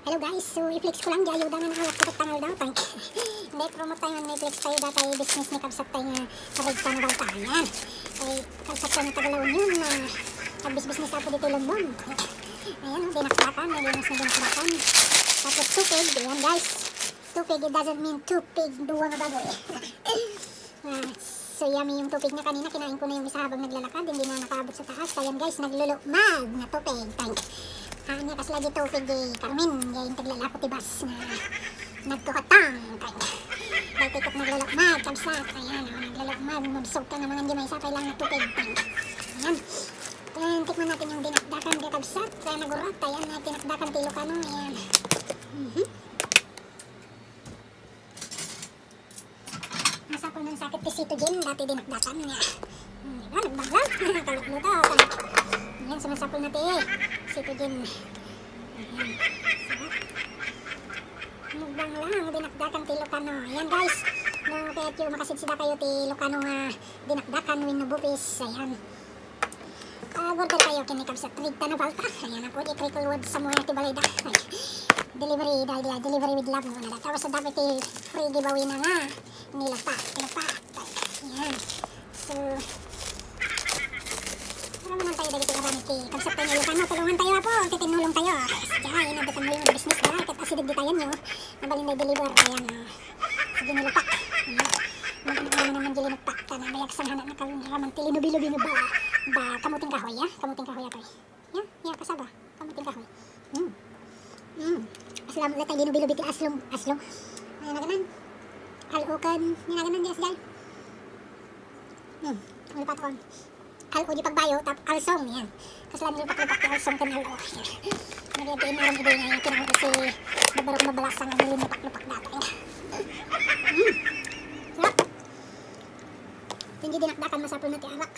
Hello guys, so i-flex ko lang di ayuda nga nakawat ko tangal daw tank. Hindi promote tayo nga i-flex tayo da tayo business ni kabsat tayo nga red ka na baltayan. Ay kabsat tayo nga tagalawin yun na nagbis-business ako dito lumbon. Ayan o, dinakdakan, nalinas na dinakdakan. Tapos tupig, ayan guys. Tupig, it doesn't mean tupig, duwa nga bago eh. So yummy yung tupig na kanina, kinain ko na yung isa habang naglalakad, hindi na nakaabot sa taas. Ayan guys, naglulukmag na tupig tank. Hanya kas lagi tupig di Carmen, yung taglalako tibas na nagkukatang tank. Dahil tikot naglulukmag, kabsat, ayan o, naglulukmag, mabsog ka nga mga hindi may sapay lang na tupig tank. Ayan. Ayan, tikman natin yung dinakdakan kay kabsat, kaya nagurat, ayan na tinakdakan kay Lucano, ayan. Nasa ko ng sakit kay Citogen, dati dinakdakan niya. Diba, nagbanglang, kalukluto, tank. Ayan, sumasapol natin eh. Citogen. Ayan. Sarap. Mugbang lang, dinakdakan ti Lucano. Ayan guys. No, kahit yung makasidsida kayo ti Lucano nga dinakdakan win nabupis. Ayan. Order kayo kinikabsat. Rigta na balta. Ayan ako, di critical word sa mga tibalayda. Delivery, dahil delivery with love muna. Tapos sa dapat free giveaway na nga. Nilapak. Ayan. So, marami naman tayo dito karami kay kabsat tayo Lucano. Tulungan tayo po, titinulong tayo. Diyan, inabutan mo yung business dahil kahit asidig di tayo nyo. Nabalin na deliver. Ayan. Sige nilapak. Ayan. Naman dilinupak ka na. Bayagsan hanak na karaman tilinubi-lubi nga ba kamuting kahoy ya? Kamuting kahoy ito eh. Ya, kasaba. Kamuting kahoy. Aslam ulit tayo linubi-lubi ti aslong. Ayan na ganan. Halukan. Yan na ganan di asgal. Ulipat ko. Halo di pagbayo, tap alsong yan. Kaslan lupak-lupak ti alsong kan halo. Nagyatiin na rin iba yung kinang kasi babarok mabalasang ang lupak-lupak dato. Sarap. Hindi dinakdakan masapol na ti arak.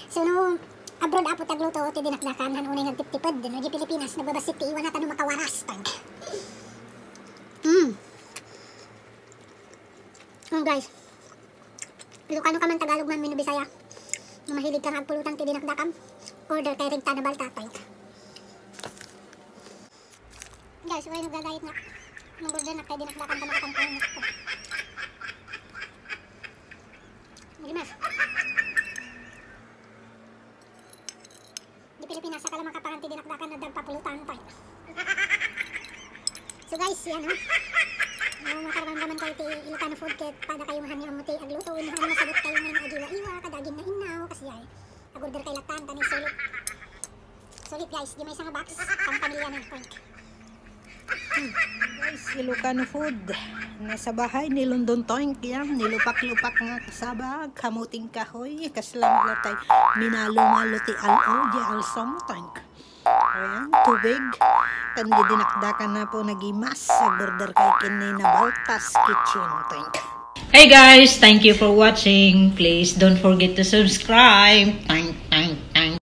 So no, abroad apo tagluto ti dinakdakan han unay nagtiptipad no di Pilipinas nagbabasit ti iwan natin makawaras tank. Guys. Lucano ka man Tagalog man mino Bisaya. Nung mahilig ka nga pulutan ti dinakdakan. Order kay Rigta na balta tank. Guys, wala nagagayit na. Mag-order na kay dinakdakan pa makatangkang ko. Magimas. Di Pilipinas sa kalamang kaparanti dinakdakan na dagpapulutan tank. So guys, yan o. Makaramdaman kayo ti Lucano food kit pada kayo mahani ang muti agluto mahani masagot kayo ng agiwa-iwa kadagin na inaw kasi ay agorder kay latan tani sulit guys di may isang box pang pamilya na tank. Guys, Lucano food nasa bahay ni London tank yan nilupak-lupak nga kasaba kamuting kahoy kaslang latay minalo-malo ti alo di alsong tank. Ayan, tubig. Kan dinakdakan na po nagimas sa border kay Kini na Baltas Kitchen tank. Hey guys, thank you for watching. Please don't forget to subscribe. Thank